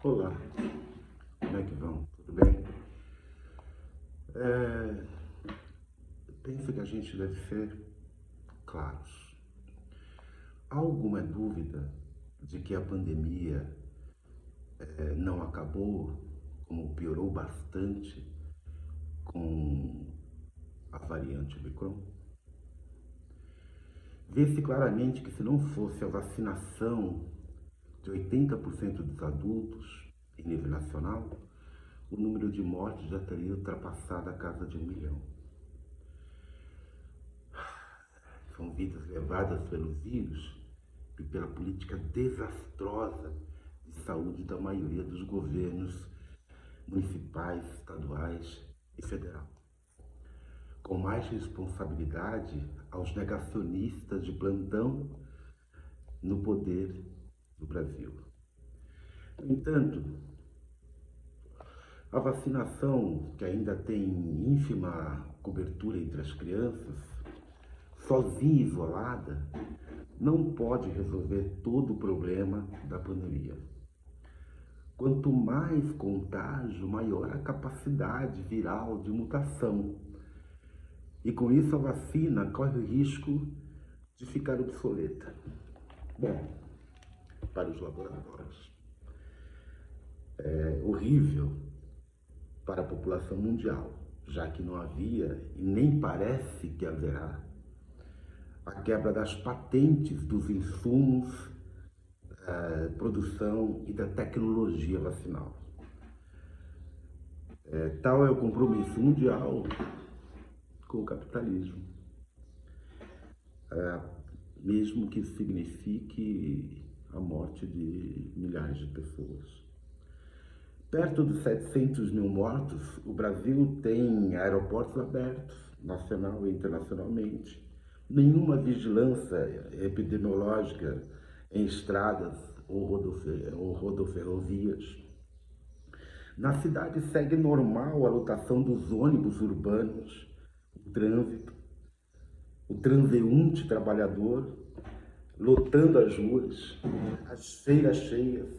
Olá, como é que vão? Tudo bem? Penso que a gente deve ser claros. Há alguma dúvida de que a pandemia não acabou, como piorou bastante com a variante Omicron? Vê-se claramente que se não fosse a vacinação de 80% dos adultos em nível nacional, o número de mortes já teria ultrapassado a casa de 1 milhão. São vidas levadas pelo vírus e pela política desastrosa de saúde da maioria dos governos municipais, estaduais e federal. Com mais responsabilidade aos negacionistas de plantão no poder do Brasil. No entanto, a vacinação, que ainda tem ínfima cobertura entre as crianças, sozinha e isolada, não pode resolver todo o problema da pandemia. Quanto mais contágio, maior a capacidade viral de mutação. E com isso a vacina corre o risco de ficar obsoleta. Bom, para os laboratórios. É horrível para a população mundial, já que não havia e nem parece que haverá a quebra das patentes dos insumos, produção e da tecnologia vacinal. Tal é o compromisso mundial com o capitalismo, mesmo que isso signifique a morte de milhares de pessoas. Perto dos 700 mil mortos, o Brasil tem aeroportos abertos, nacional e internacionalmente, nenhuma vigilância epidemiológica em estradas ou rodoferrovias. Na cidade segue normal a lotação dos ônibus urbanos, o trânsito, o transeunte trabalhador, lotando as ruas, as feiras cheias,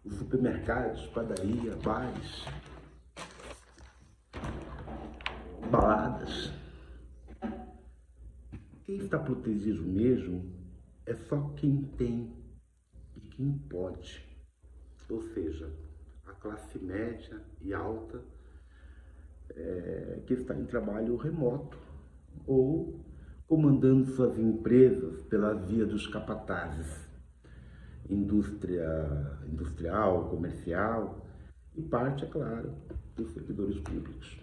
os supermercados, padaria, bares, baladas. Quem está protegido mesmo é só quem tem e quem pode, ou seja, a classe média e alta que está em trabalho remoto ou comandando suas empresas pela via dos capatazes, industrial, comercial e parte, é claro, dos servidores públicos.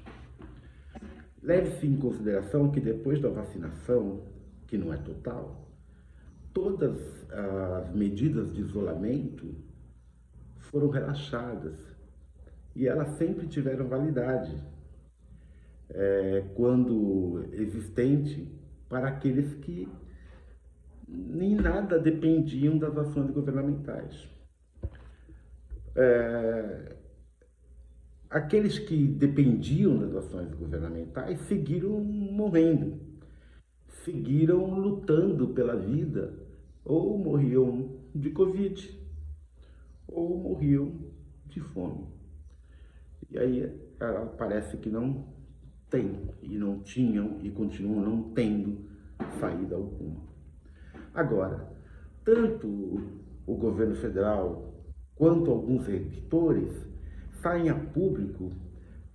Leve-se em consideração que depois da vacinação, que não é total, todas as medidas de isolamento foram relaxadas e elas sempre tiveram validade, quando existente, para aqueles que nem nada dependiam das ações governamentais. Aqueles que dependiam das ações governamentais seguiram morrendo, seguiram lutando pela vida, ou morriam de Covid, ou morriam de fome. E aí parece que não tem, e não tinham, e continuam não tendo saída alguma. Agora, tanto o governo federal quanto alguns reitores saem a público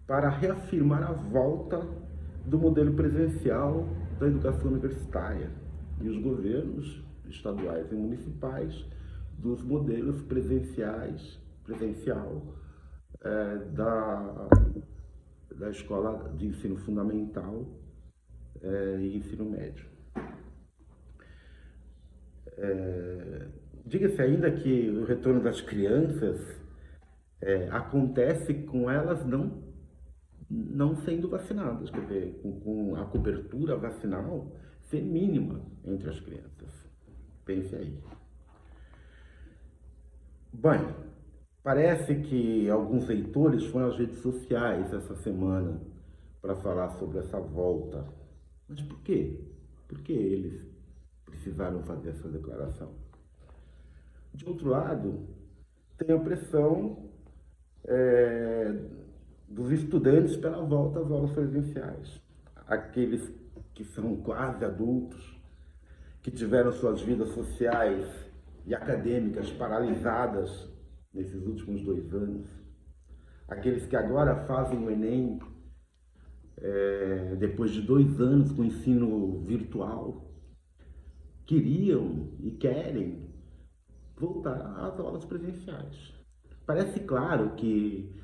para reafirmar a volta do modelo presencial da educação universitária e os governos estaduais e municipais dos modelos presencial da escola de ensino fundamental e ensino médio. Diga-se ainda que o retorno das crianças acontece com elas não sendo vacinadas, quer dizer, com a cobertura vacinal ser mínima entre as crianças. Pense aí. Bem, parece que alguns leitores foram às redes sociais essa semana para falar sobre essa volta. Mas por quê? Por que eles precisaram fazer essa declaração? De outro lado, tem a pressão dos estudantes pela volta às aulas presenciais. Aqueles que são quase adultos, que tiveram suas vidas sociais e acadêmicas paralisadas nesses últimos 2 anos. Aqueles que agora fazem o Enem, depois de 2 anos com ensino virtual, queriam e querem voltar às aulas presenciais. Parece claro que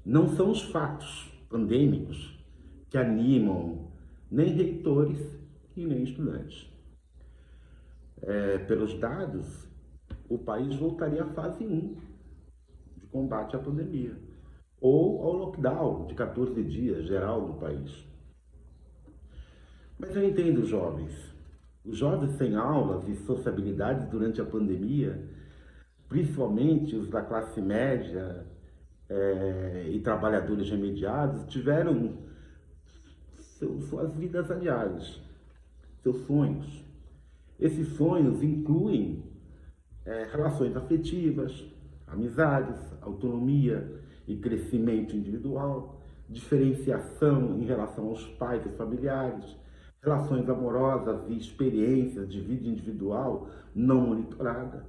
não são os fatos pandêmicos que animam nem reitores e nem estudantes. Pelos dados, o país voltaria à fase 1 de combate à pandemia, ou ao lockdown de 14 dias geral no país. Mas eu entendo os jovens. Os jovens sem aulas e sociabilidades durante a pandemia, principalmente os da classe média e trabalhadores remediados, tiveram suas vidas adiadas, seus sonhos. Esses sonhos incluem relações afetivas, amizades, autonomia e crescimento individual, diferenciação em relação aos pais e familiares, relações amorosas e experiências de vida individual não monitorada.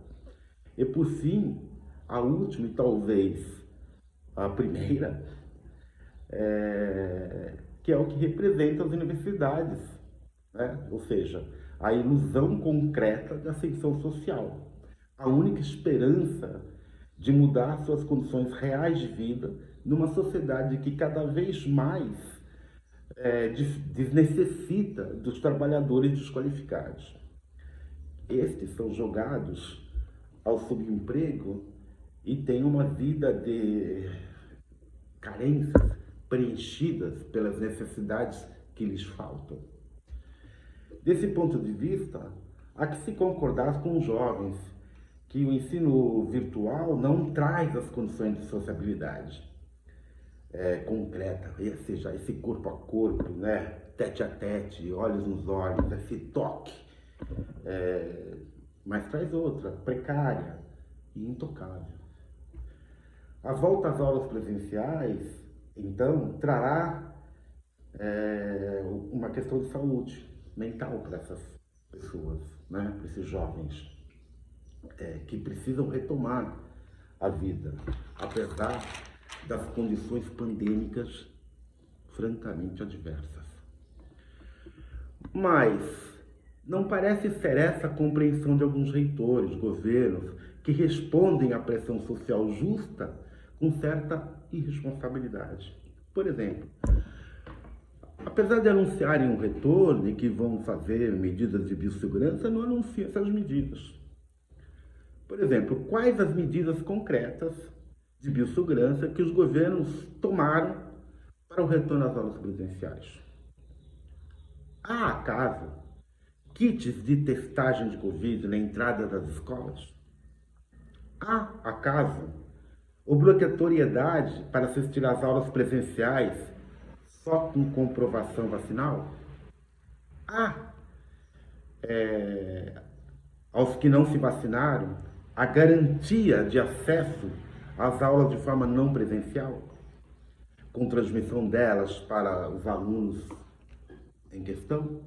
E por fim, a última e talvez a primeira, que é o que representa as universidades, né? Ou seja, a ilusão concreta de ascensão social, a única esperança de mudar suas condições reais de vida numa sociedade que cada vez mais desnecessita dos trabalhadores desqualificados. Estes são jogados ao subemprego e têm uma vida de carências preenchidas pelas necessidades que lhes faltam. Desse ponto de vista, há que se concordar com os jovens que o ensino virtual não traz as condições de sociabilidade concreta, ou seja, esse corpo a corpo, né? Tete a tete, olhos nos olhos, esse toque, mas traz outra, precária e intocável. A volta às aulas presenciais, então, trará uma questão de saúde mental para essas pessoas, né? Para esses jovens que precisam retomar a vida, apesar das condições pandêmicas francamente adversas. Mas não parece ser essa a compreensão de alguns reitores, governos, que respondem à pressão social justa com certa irresponsabilidade. Por exemplo, apesar de anunciarem um retorno e que vão fazer medidas de biossegurança, não anunciam essas medidas. Por exemplo, quais as medidas concretas de biossegurança que os governos tomaram para o retorno às aulas presenciais? Há acaso kits de testagem de Covid na entrada das escolas? Há acaso obrigatoriedade para assistir às aulas presenciais só com comprovação vacinal? Há, aos que não se vacinaram, a garantia de acesso às aulas de forma não presencial, com transmissão delas para os alunos em questão?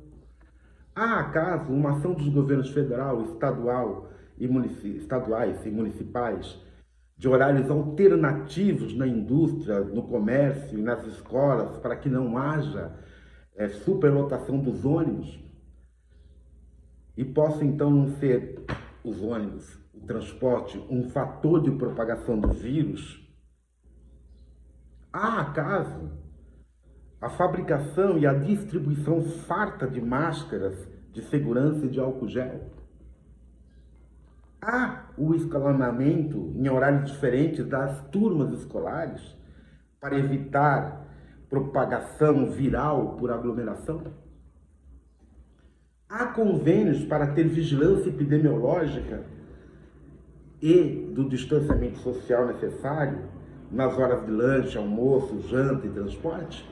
Há acaso uma ação dos governos federal, estaduais e municipais de horários alternativos na indústria, no comércio e nas escolas para que não haja superlotação dos ônibus e possa então não ser os ônibus, o transporte, um fator de propagação do vírus? Há acaso a fabricação e a distribuição farta de máscaras de segurança e de álcool gel? Há o escalonamento em horários diferentes das turmas escolares para evitar propagação viral por aglomeração? Há convênios para ter vigilância epidemiológica e do distanciamento social necessário nas horas de lanche, almoço, janta e transporte?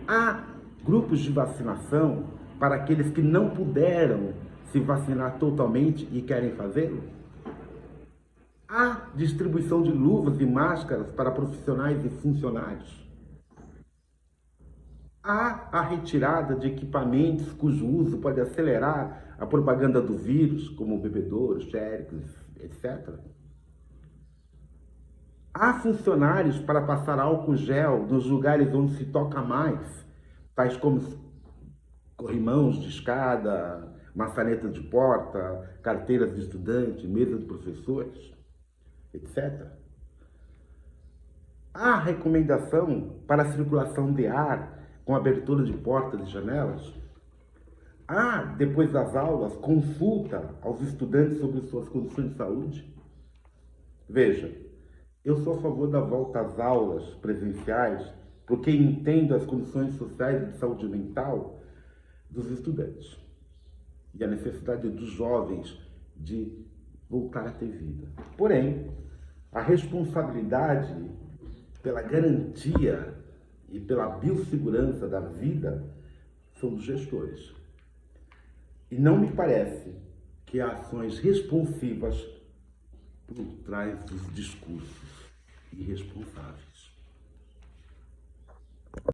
Há grupos de vacinação para aqueles que não puderam se vacinar totalmente e querem fazê-lo? Há distribuição de luvas e máscaras para profissionais e funcionários. Há a retirada de equipamentos cujo uso pode acelerar a propaganda do vírus, como bebedouros, xéricos, etc. Há funcionários para passar álcool gel nos lugares onde se toca mais, tais como corrimãos de escada, maçanetas de porta, carteiras de estudante, mesa de professores, etc. Há recomendação para a circulação de ar com abertura de portas e janelas. Há, depois das aulas, consulta aos estudantes sobre suas condições de saúde. Veja, eu sou a favor da volta às aulas presenciais porque entendo as condições sociais e de saúde mental dos estudantes e a necessidade dos jovens de voltar a ter vida. Porém, a responsabilidade pela garantia e pela biossegurança da vida são dos gestores. E não me parece que há ações responsivas por trás dos discursos irresponsáveis.